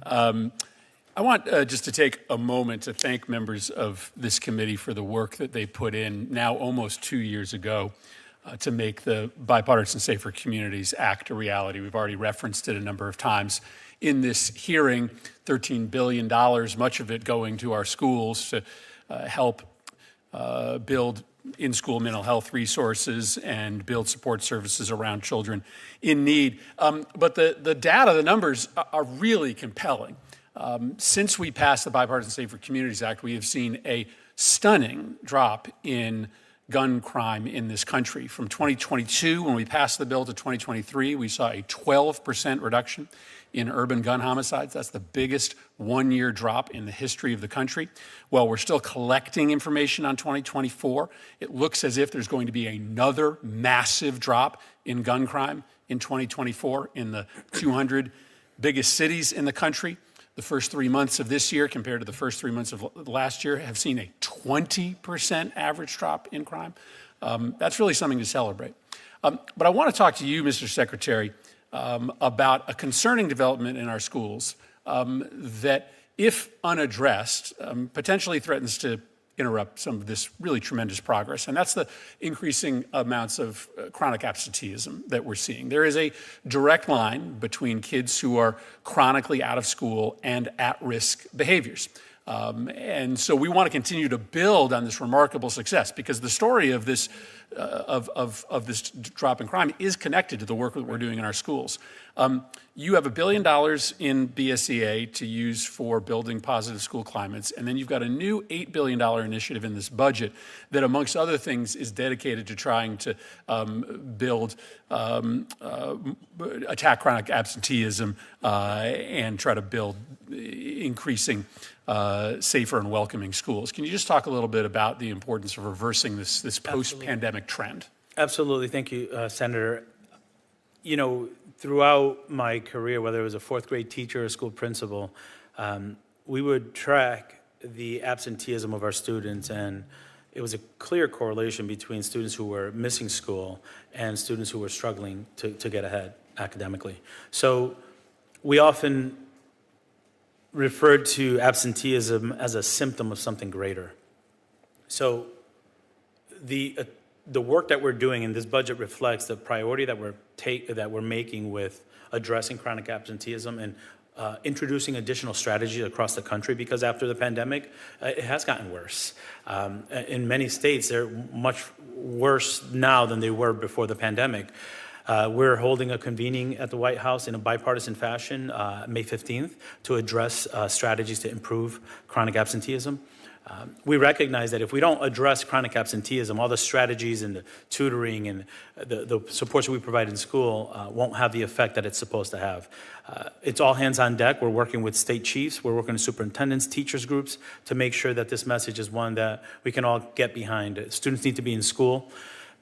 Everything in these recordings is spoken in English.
I want just to take a moment to thank members of this committee for the work that they put in now almost 2 years ago to make the Bipartisan Safer Communities Act a reality. We've already referenced it a number of times in this hearing, $13 billion, much of it going to our schools to help build in-school mental health resources and build support services around children in need. But the data, the numbers are really compelling. Since we passed the Bipartisan Safer Communities Act, we have seen a stunning drop in gun crime in this country. From 2022, when we passed the bill, to 2023, we saw a 12% reduction in urban gun homicides. That's the biggest one-year drop in the history of the country. While we're still collecting information on 2024, it looks as if there's going to be another massive drop in gun crime in 2024 in the 200 biggest cities in the country. The first 3 months of this year compared to the first 3 months of last year have seen a 20% average drop in crime. That's really something to celebrate. But I want to talk to you, Mr. Secretary, about a concerning development in our schools that, if unaddressed, potentially threatens to interrupt some of this really tremendous progress, and that's the increasing amounts of chronic absenteeism that we're seeing. There is a direct line between kids who are chronically out of school and at-risk behaviors. And so we want to continue to build on this remarkable success, because the story of this this drop in crime is connected to the work that we're doing in our schools. You have $1 billion in BSEA to use for building positive school climates, and then you've got a new $8 billion initiative in this budget that, amongst other things, is dedicated to trying to attack chronic absenteeism and try to build increasing safer and welcoming schools. Can you just talk a little bit about the importance of reversing this post-pandemic trend? Absolutely. Thank you, Senator. You know, throughout my career, whether it was a fourth grade teacher or school principal, we would track the absenteeism of our students, and it was a clear correlation between students who were missing school and students who were struggling to get ahead academically. So we often referred to absenteeism as a symptom of something greater. So the work that we're doing in this budget reflects the priority that we're making with addressing chronic absenteeism and introducing additional strategies across the country, because after the pandemic, it has gotten worse. In many states, they're much worse now than they were before the pandemic. We're holding a convening at the White House in a bipartisan fashion, May 15th, to address strategies to improve chronic absenteeism. We recognize that if we don't address chronic absenteeism, all the strategies and the tutoring and the supports that we provide in school won't have the effect that it's supposed to have. It's all hands on deck. We're working with state chiefs. We're working with superintendents, teachers groups, to make sure that this message is one that we can all get behind. Students need to be in school.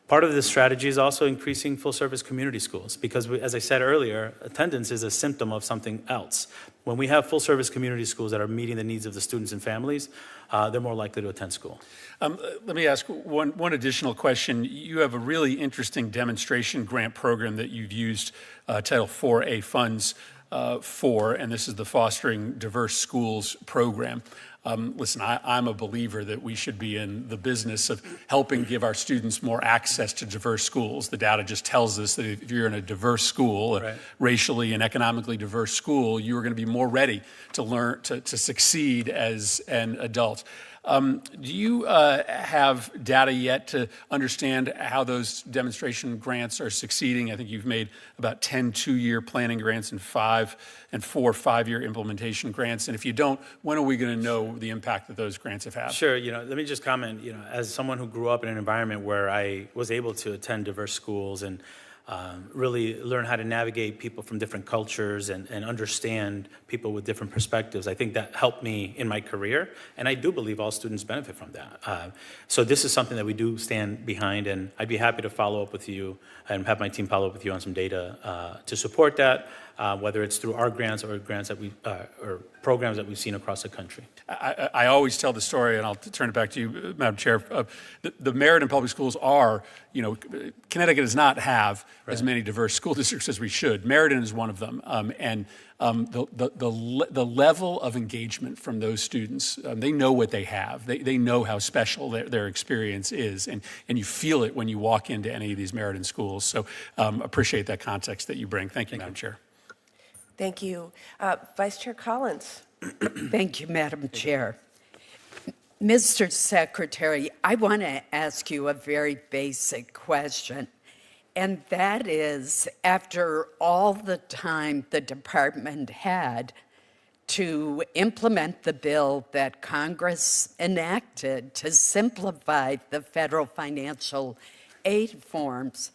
Part of this strategy is also increasing full-service community schools, because, as I said earlier, attendance is a symptom of something else. When we have full-service community schools that are meeting the needs of the students and families, they're more likely to attend school. Let me ask one additional question. You have a really interesting demonstration grant program that you've used Title IV-A funds for, and this is the Fostering Diverse Schools program. Listen, I'm a believer that we should be in the business of helping give our students more access to diverse schools. The data just tells us that if you're in a diverse school, right, a racially and economically diverse school, you are going to be more ready to learn, to succeed as an adult. Do you have data yet to understand how those demonstration grants are succeeding? I think you've made about 10 two-year planning grants and 4 5-year implementation grants. And if you don't, when are we going to know the impact that those grants have had? Sure. You know, let me just comment, you know, as someone who grew up in an environment where I was able to attend diverse schools and really learn how to navigate people from different cultures and understand people with different perspectives. I think that helped me in my career, and I do believe all students benefit from that. So this is something that we do stand behind, and I'd be happy to follow up with you and have my team follow up with you on some data to support that. whether it's through our grants or grants that we or programs that we've seen across the country. I always tell the story, and I'll turn it back to you, Madam Chair. The merit in public schools are, Connecticut does not have as many diverse school districts as we should. Meriden is one of them, and the level of engagement from those students, they know what they have. They know how special their experience is, and you feel it when you walk into any of these Meriden schools. So appreciate that context that you bring. Thank you, Madam Chair. Thank you. Vice Chair Collins. Thank you, Madam Chair. Mr. Secretary, I want to ask you a very basic question, and that is, after all the time the department had to implement the bill that Congress enacted to simplify the federal financial aid forms,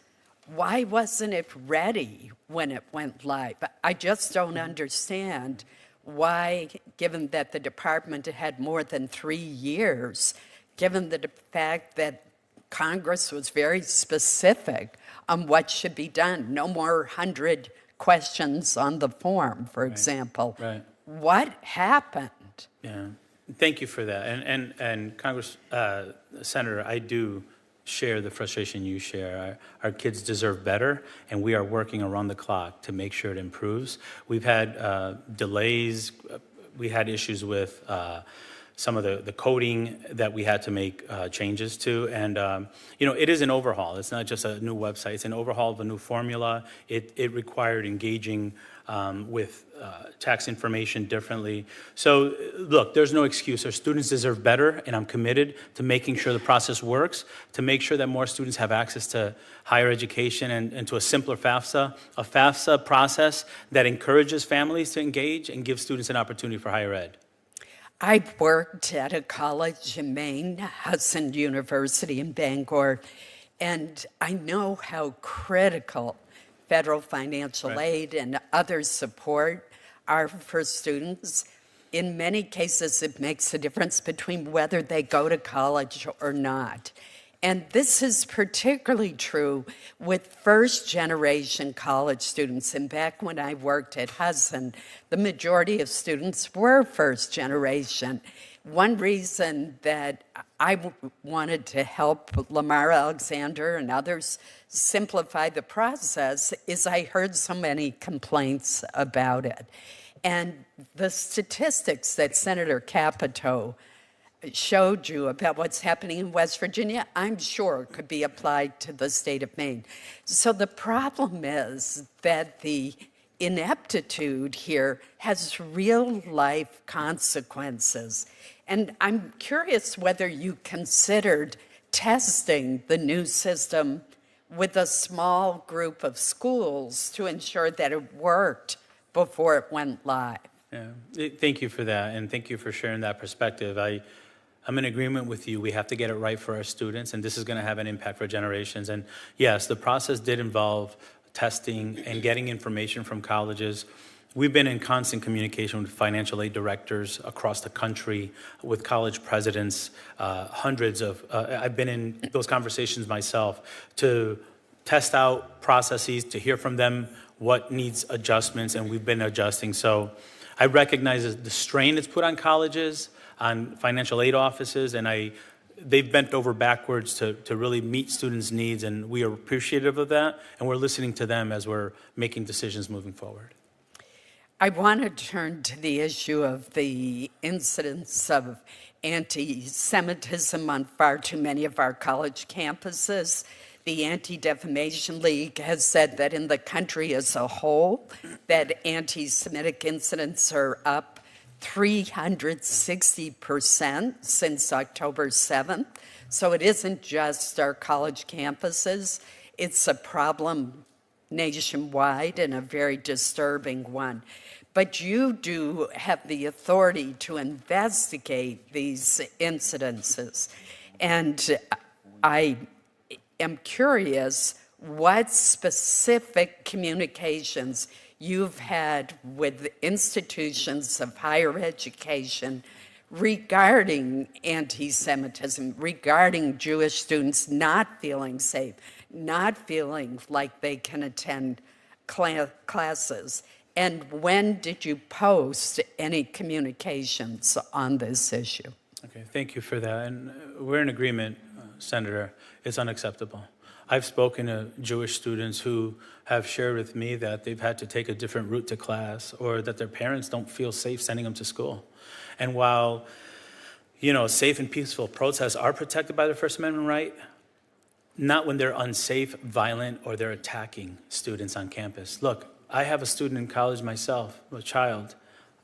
why wasn't it ready when it went live? I just don't understand why, given that the department had more than 3 years, given the fact that Congress was very specific on what should be done, no more 100 questions on the form, for example. Right. What happened? Yeah, thank you for that. And Congress, Senator, I do share the frustration you share. Our kids deserve better, and we are working around the clock to make sure it improves. We've had delays. We had issues with some of the coding that we had to make changes to. And, it is an overhaul. It's not just a new website. It's an overhaul of a new formula. It required engaging with tax information differently. So look, there's no excuse. Our students deserve better, and I'm committed to making sure the process works, to make sure that more students have access to higher education and to a simpler FAFSA, a FAFSA process that encourages families to engage and gives students an opportunity for higher ed. I worked at a college in Maine, Hudson University in Bangor, and I know how critical federal financial aid and other support are for students. In many cases, it makes a difference between whether they go to college or not. And this is particularly true with first-generation college students. And back when I worked at Hudson, the majority of students were first-generation. One reason that I wanted to help Lamar Alexander and others simplify the process is I heard so many complaints about it. And the statistics that Senator Capito showed you about what's happening in West Virginia, I'm sure could be applied to the state of Maine. So the problem is that the ineptitude here has real life consequences. And I'm curious whether you considered testing the new system with a small group of schools to ensure that it worked before it went live. Yeah, thank you for that, and thank you for sharing that perspective. I'm in agreement with you. We have to get it right for our students, and this is going to have an impact for generations. And yes, the process did involve testing and getting information from colleges. We've been in constant communication with financial aid directors across the country, with college presidents, hundreds of, I've been in those conversations myself to test out processes, to hear from them what needs adjustments, and we've been adjusting. So I recognize the strain it's put on colleges, on financial aid offices, and they've bent over backwards to really meet students' needs, and we are appreciative of that, and we're listening to them as we're making decisions moving forward. I want to turn to the issue of the incidence of anti-Semitism on far too many of our college campuses. The Anti-Defamation League has said that in the country as a whole, that anti-Semitic incidents are up 360% since October 7th. So it isn't just our college campuses. It's a problem nationwide and a very disturbing one. But you do have the authority to investigate these incidences. And I am curious what specific communications you've had with institutions of higher education regarding anti-Semitism, regarding Jewish students not feeling safe, not feeling like they can attend classes, And when did you post any communications on this issue? Okay, thank you for that. And we're in agreement, Senator. It's unacceptable. I've spoken to Jewish students who have shared with me that they've had to take a different route to class or that their parents don't feel safe sending them to school. And while, safe and peaceful protests are protected by the First Amendment right, not when they're unsafe, violent, or they're attacking students on campus. Look, I have a student in college myself, a child.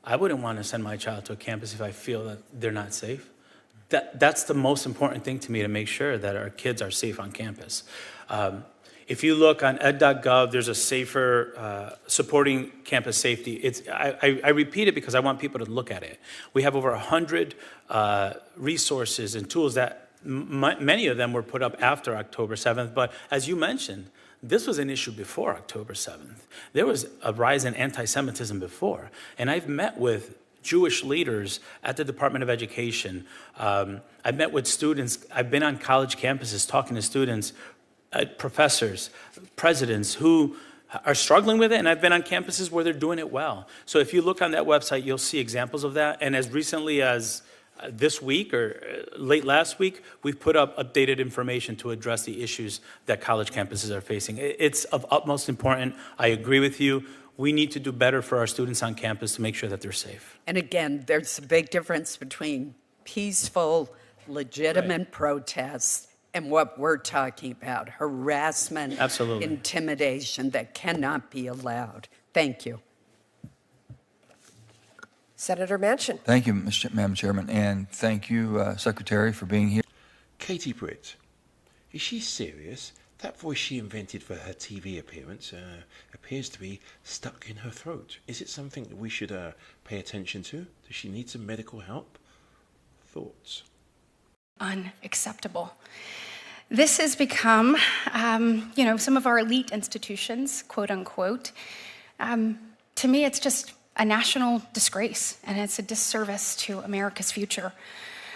I wouldn't want to send my child to a campus if I feel that they're not safe. That's the most important thing to me, to make sure that our kids are safe on campus. If you look on ed.gov, there's a safer supporting campus safety. I repeat it because I want people to look at it. We have over 100 resources and tools that many of them were put up after October 7th. But as you mentioned, this was an issue before October 7th. There was a rise in anti-Semitism before. And I've met with Jewish leaders at the Department of Education. I've met with students. I've been on college campuses talking to students, professors, presidents who are struggling with it, and I've been on campuses where they're doing it well. So if you look on that website, you'll see examples of that. And as recently as this week or late last week, we've put up updated information to address the issues that college campuses are facing. It's of utmost importance. I agree with you. We need to do better for our students on campus to make sure that they're safe. And again, there's a big difference between peaceful, legitimate protests and what we're talking about, harassment, Absolutely. intimidation that cannot be allowed. Thank you. Senator Manchin. Thank you, Madam Chairman, and thank you, Secretary, for being here. KATIE BRITT, is she serious? That voice she invented for her TV appearance appears to be stuck in her throat. Is it something that we should pay attention to? Does she need some medical help? Thoughts? Unacceptable. This has become, some of our elite institutions, quote unquote. To me, it's just a national disgrace, and it's a disservice to America's future.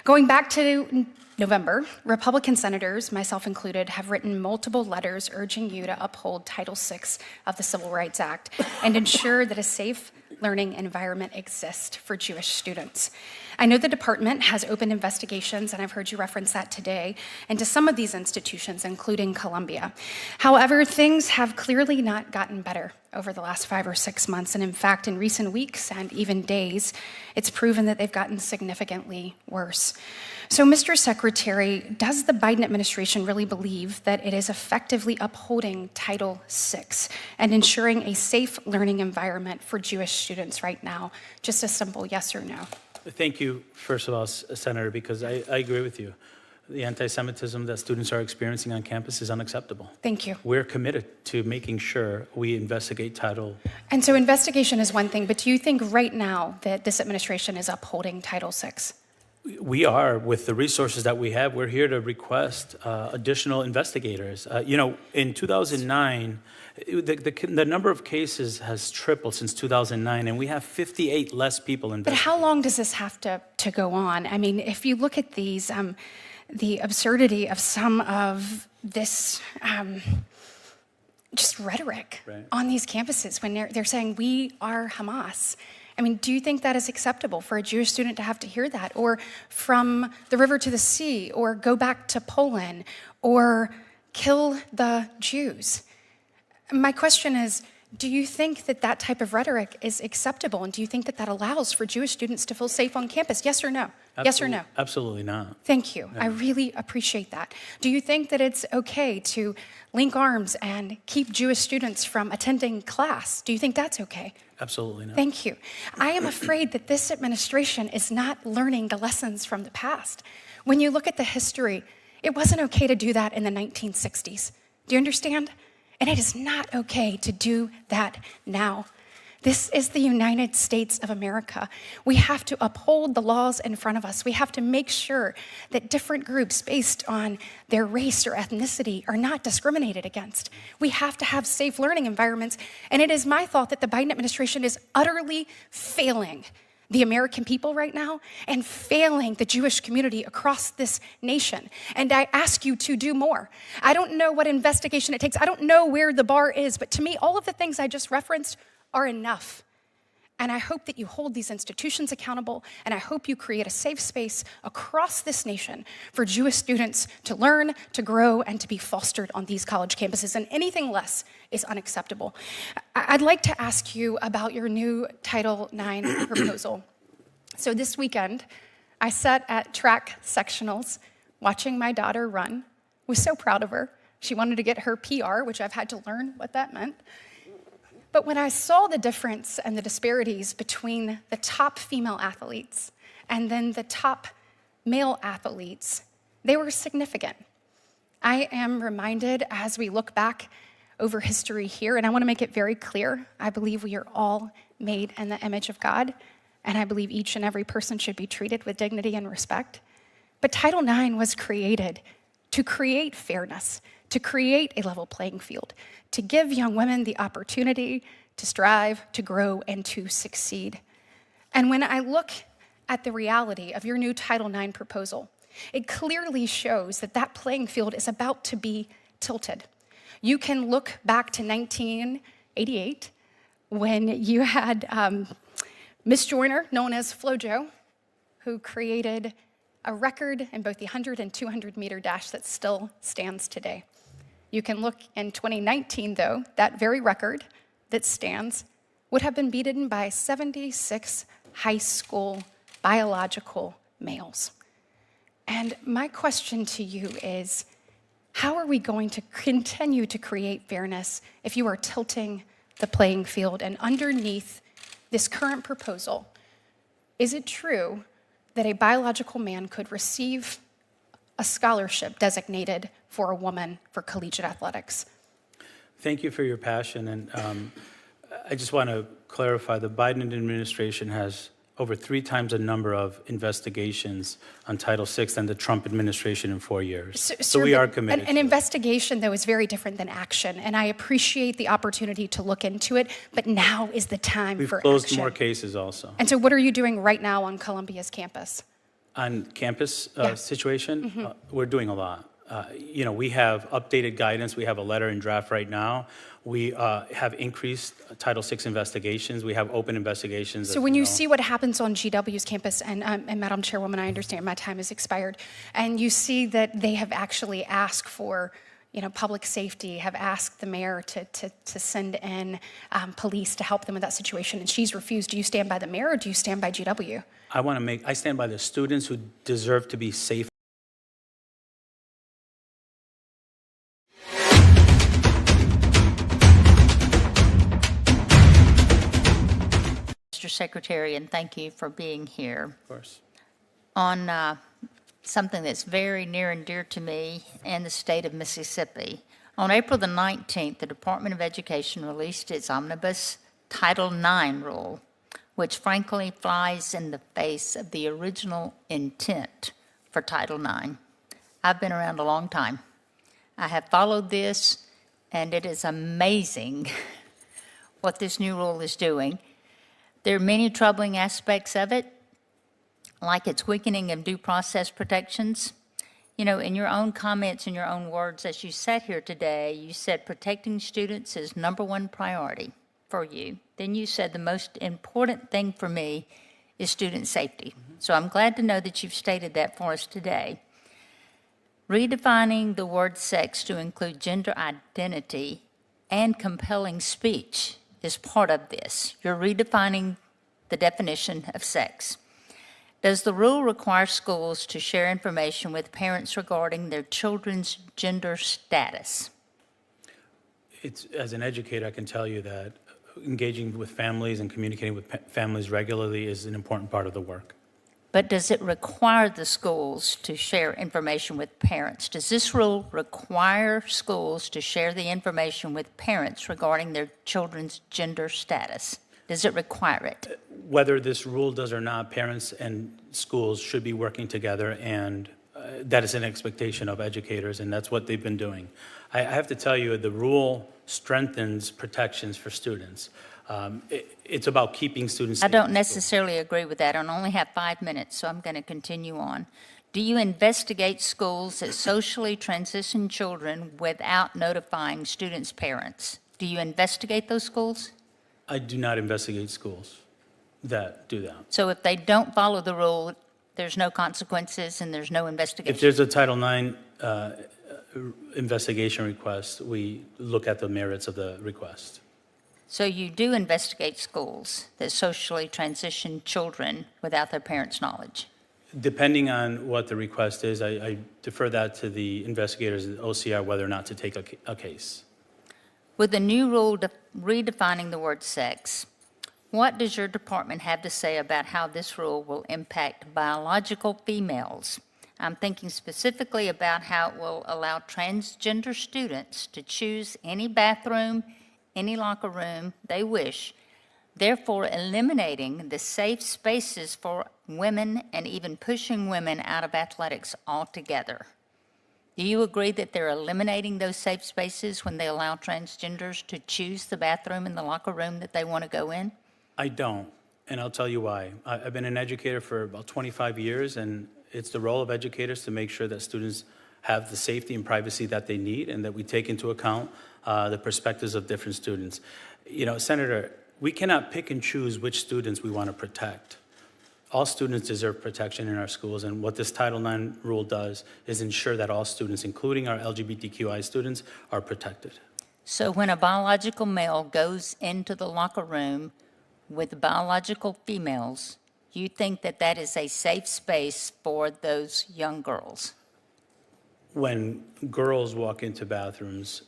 Going back to November, Republican senators, myself included, have written multiple letters urging you to uphold Title VI of the Civil Rights Act and ensure that a safe learning environment exists for Jewish students. I know the department has opened investigations, and I've heard you reference that today, into some of these institutions, including Columbia. However, things have clearly not gotten better over the last 5 or 6 months, and in fact, in recent weeks and even days, it's proven that they've gotten significantly worse. So, Mr. Secretary, does the Biden administration really believe that it is effectively upholding Title VI and ensuring a safe learning environment for Jewish students right now? Just a simple yes or no. Thank you, first of all, Senator, because I agree with you. The anti-Semitism that students are experiencing on campus is unacceptable. Thank you. We're committed to making sure we investigate Title. And so investigation is one thing, but do you think right now that this administration is upholding Title VI? We are, with the resources that we have. We're here to request additional investigators. In 2009, the number of cases has tripled since 2009, and we have 58 less people investigating. But how long does this have to go on? I mean, if you look at these, the absurdity of some of this just rhetoric on these campuses when they're saying, we are Hamas. I mean, do you think that is acceptable for a Jewish student to have to hear that? Or from the river to the sea, or go back to Poland, or kill the Jews? My question is, do you think that that type of rhetoric is acceptable? And do you think that that allows for Jewish students to feel safe on campus? Yes or no? Yes or no? Absolutely not. Thank you. I really appreciate that. Do you think that it's okay to link arms and keep Jewish students from attending class? Do you think that's okay? Absolutely not. Thank you. I am afraid that this administration is not learning the lessons from the past. When you look at the history, it wasn't okay to do that in the 1960s. Do you understand? And it is not okay to do that now. This is the United States of America. We have to uphold the laws in front of us. We have to make sure that different groups based on their race or ethnicity are not discriminated against. We have to have safe learning environments. And it is my thought that the Biden administration is utterly failing the American people right now and failing the Jewish community across this nation. And I ask you to do more. I don't know what investigation it takes. I don't know where the bar is, but to me, all of the things I just referenced are enough. And I hope that you hold these institutions accountable, and I hope you create a safe space across this nation for Jewish students to learn, to grow, and to be fostered on these college campuses, and anything less is unacceptable. I'd like to ask you about your new Title IX proposal. So this weekend, I sat at track sectionals watching my daughter run, was so proud of her. She wanted to get her PR, which I've had to learn what that meant. But when I saw the difference and the disparities between the top female athletes and then the top male athletes, they were significant. I am reminded as we look back over history here, and I want to make it very clear, I believe we are all made in the image of God, and I believe each and every person should be treated with dignity and respect. But Title IX was created to create fairness, to create a level playing field, to give young women the opportunity to strive, to grow, and to succeed. And when I look at the reality of your new Title IX proposal, it clearly shows that that playing field is about to be tilted. You can look back to 1988 when you had Miss Joyner, known as FloJo, who created a record in both the 100 and 200 meter dash that still stands today. You can look in 2019, though, that very record that stands would have been beaten by 76 high school biological males. And my question to you is, how are we going to continue to create fairness if you are tilting the playing field? And underneath this current proposal, is it true that a biological man could receive a scholarship designated for a woman for collegiate athletics? Thank you for your passion. And I just want to clarify, the Biden administration has over 3 times the number of investigations on Title VI than the Trump administration in 4 years. So we are committed. An investigation, though, is very different than action, and I appreciate the opportunity to look into it, but now is the time for action. We've closed more cases also. And so what are you doing right now on Columbia's campus? On campus Yeah. situation, we're doing a lot. We have updated guidance. We have a letter in draft right now. We have increased Title VI investigations. We have open investigations. So when you see what happens on GW's campus, and Madam Chairwoman, I understand my time has expired, and you see that they have actually asked for, public safety, have asked the mayor to send in police to help them with that situation, and she's refused. Do you stand by the mayor or do you stand by GW? I stand by the students who deserve to be safe. Mr. Secretary, and thank you for being here. Of course. On something that's very near and dear to me and the state of Mississippi. On April the 19th, the Department of Education released its omnibus Title IX rule, which frankly flies in the face of the original intent for Title IX. I've been around a long time. I have followed this, and it is amazing what this new rule is doing. There are many troubling aspects of it, like its weakening of due process protections. In your own comments, in your own words, as you sat here today, you said protecting students is #1 priority for you. Then you said the most important thing for me is student safety. So I'm glad to know that you've stated that for us today. Redefining the word sex to include gender identity and compelling speech is part of this. You're redefining the definition of sex. Does the rule require schools to share information with parents regarding their children's gender status? As an educator, I can tell you that engaging with families and communicating with families regularly is an important part of the work. But does it require the schools to share information with parents? Does this rule require schools to share the information with parents regarding their children's gender status? Does it require it? Whether this rule does or not, parents and schools should be working together, and that is an expectation of educators, and that's what they've been doing. I have to tell you, the rule strengthens protections for students. It's about keeping students safe. I don't necessarily agree with that. I only have 5 minutes, so I'm going to continue on. Do you investigate schools that socially transition children without notifying students' parents? Do you investigate those schools? I do not investigate schools. that do that. So if they don't follow the rule, there's no consequences and there's no If investigation? there's a Title IX investigation request, we look at the merits of the request. So you do investigate schools that socially transition children without their parents' knowledge? Depending on what the request is, I defer that to the investigators at OCR whether or not to take a case. With the new rule redefining the word sex, what does your department have to say about how this rule will impact biological females? I'm thinking specifically about how it will allow transgender students to choose any bathroom, any locker room they wish, therefore eliminating the safe spaces for women and even pushing women out of athletics altogether. Do you agree that they're eliminating those safe spaces when they allow transgenders to choose the bathroom and the locker room that they want to go in? I don't, and I'll tell you why. I've been an educator for about 25 years, and it's the role of educators to make sure that students have the safety and privacy that they need and that we take into account the perspectives of different students. You know, Senator, we cannot pick and choose which students we want to protect. All students deserve protection in our schools, and what this Title IX rule does is ensure that all students, including our LGBTQI students, are protected. So when a biological male goes into the locker room with biological females, you think that that is a safe space for those young girls? When girls walk into bathrooms,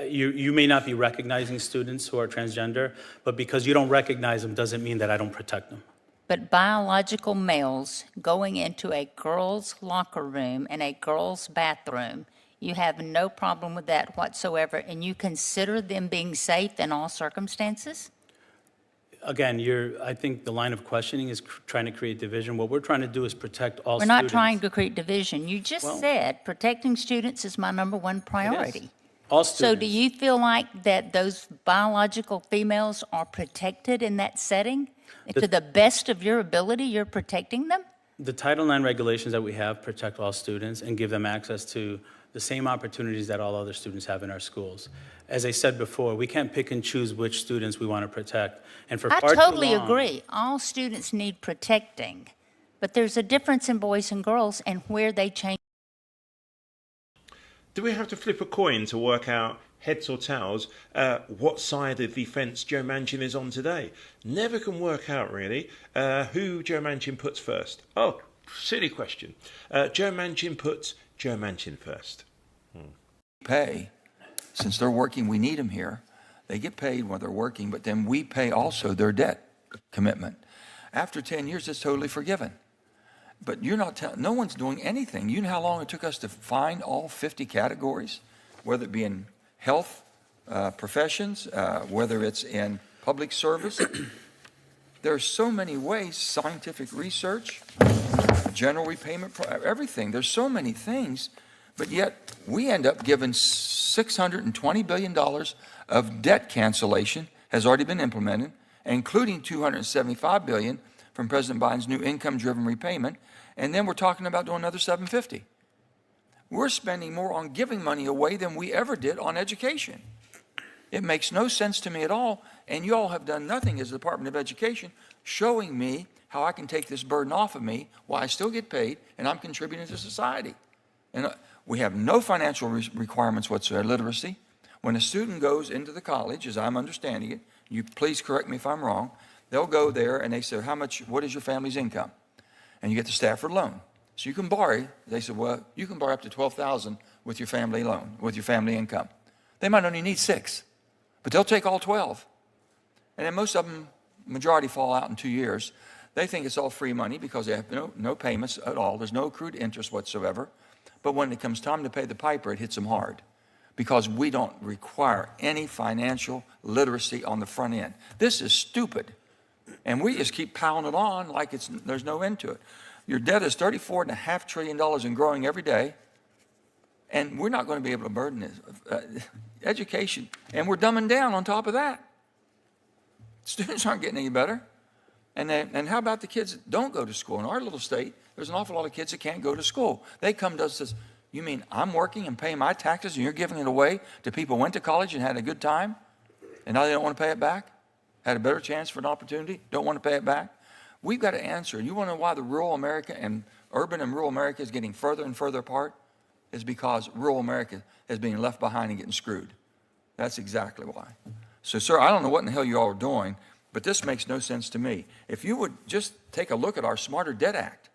you may not be recognizing students who are transgender, but because you don't recognize them doesn't mean that I don't protect them. But biological males going into a girl's locker room and a girl's bathroom, you have no problem with that whatsoever, and you consider them being safe in all circumstances? Again, I think the line of questioning is trying to create division. What we're trying to do is protect all We're students. not trying to create division. You just said protecting students is my number one priority. All So students. do you feel like that those biological females are protected in that setting? To the best of your ability, you're protecting them? The Title IX regulations that we have protect all students and give them access to the same opportunities that all other students have in our schools. As I said before, we can't pick and choose which students we want to protect. And for I far too totally long- agree. All students need protecting. But there's a difference in boys and girls and where they change. Do we have to flip a coin to work out, heads or tails, what side of the fence Joe Manchin is on today? Never can work out, really, who Joe Manchin puts first. Oh, silly question. Joe Manchin puts Joe Manchin first. Pay, since they're working, we need them here. They get paid while they're working, but then we pay also their debt commitment. After 10 years, it's totally forgiven. But you're not telling, no one's doing anything. You know how long it took us to find all 50 categories, whether it be in health professions, whether it's in public service. There are so many ways, scientific research, general repayment, everything. There's so many things, but yet we end up giving $620 billion of debt cancellation has already been implemented, including $275 billion from President Biden's new income-driven repayment, and then we're talking about doing another $750. We're spending more on giving money away than we ever did on education. It makes no sense to me at all, and you all have done nothing as the Department of Education showing me how I can take this burden off of me while I still get paid and I'm contributing to society. And we have no financial requirements whatsoever, literacy. When a student goes into the college, as I'm understanding it, you please correct me if I'm wrong, they'll go there and they say, what is your family's income? And you get the Stafford loan. So you can borrow, they said, well, you can borrow up to $12,000 with your family loan, with your family income. They might only need 6, but they'll take all 12. And then most of them, majority fall out in 2 years. They think it's all free money because they have no payments at all. There's no accrued interest whatsoever. But when it comes time to pay the piper, it hits them hard because we don't require any financial literacy on the front end. This is stupid. And we just keep piling it on like there's no end to it. Your debt is $34.5 trillion and growing every day. And we're not going to be able to burden this education. And we're dumbing down on top of that. Students aren't getting any better. And how about the kids that don't go to school? In our little state, there's an awful lot of kids that can't go to school. They come to us and say, you mean I'm working and paying my taxes and you're giving it away to people who went to college and had a good time? And now they don't want to pay it back? had a better chance for an opportunity, don't want to pay it back? We've got to answer. You want to know why the rural America and urban and rural America is getting further and further apart? Is because rural America is being left behind and getting screwed. That's exactly why. So, sir, I don't know what in the hell you all are doing, but this makes no sense to me. If you would just take a look at our Smarter Debt Act,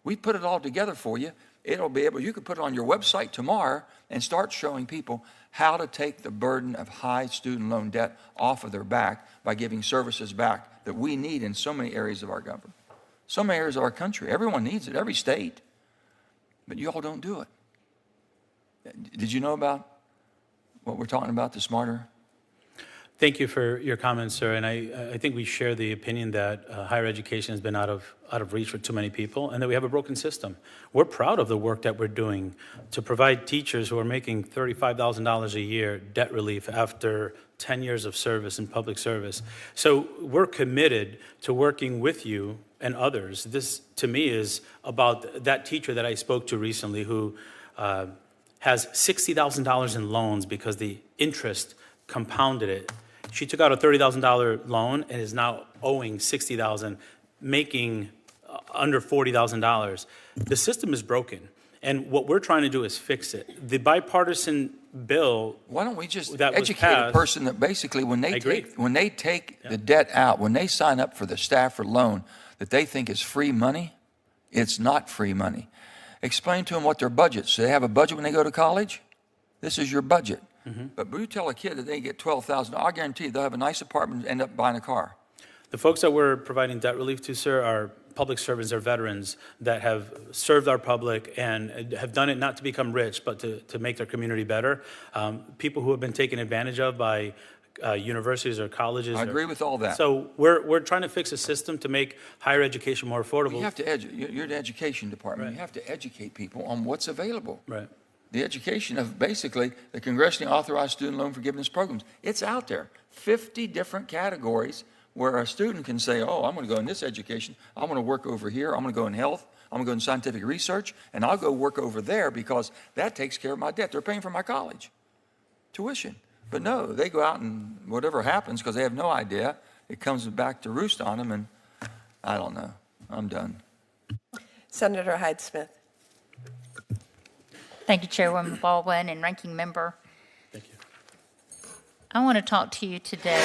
we put it all together for you. It'll be able, you could put it on your website tomorrow and start showing people how to take the burden of high student loan debt off of their back by giving services back that we need in so many areas of our government, so many areas of our country. Everyone needs it, every state, but you all don't do it. Did you know about what we're talking about, the Smarter? Thank you for your comments, sir. And I think we share the opinion that higher education has been out of reach for too many people and that we have a broken system. We're proud of the work that we're doing to provide teachers who are making $35,000 a year debt relief after 10 years of service in public service. So we're committed to working with you and others. This, to me, is about that teacher that I spoke to recently who has $60,000 in loans because the interest compounded it. She took out a $30,000 loan and is now owing $60,000, making under $40,000. The system is broken, and what we're trying to do is fix it. The bipartisan bill. Why don't we just that educate a person that basically when they take the debt out, when they sign up for the Stafford loan that they think is free money, it's not free money. Explain to them what their budget. So they have a budget when they go to college. This is your budget. But you tell a kid that they get $12,000, I guarantee you they'll have a nice apartment and end up buying a car. The folks that we're providing debt relief to, sir, are public servants or veterans that have served our public and have done it not to become rich, but to make their community better. People who have been taken advantage of by universities or colleges. I agree with all that. So we're trying to fix a system to make higher education more affordable. You have to you're the education department. Right. You have to educate people on what's available. Right. The education of basically the congressionally authorized student loan forgiveness programs. It's out there. 50 different categories where a student can say, oh, I'm going to go in this education. I'm going to work over here. I'm going to go in health. I'm going to go in scientific research. And I'll go work over there because that takes care of my debt. They're paying for my college tuition. But no, they go out and whatever happens, because they have no idea, it comes back to roost on them. And I don't know. I'm done. Senator Hyde-Smith. Thank you, Chairwoman Baldwin and Ranking Member. Thank you. I want to talk to you today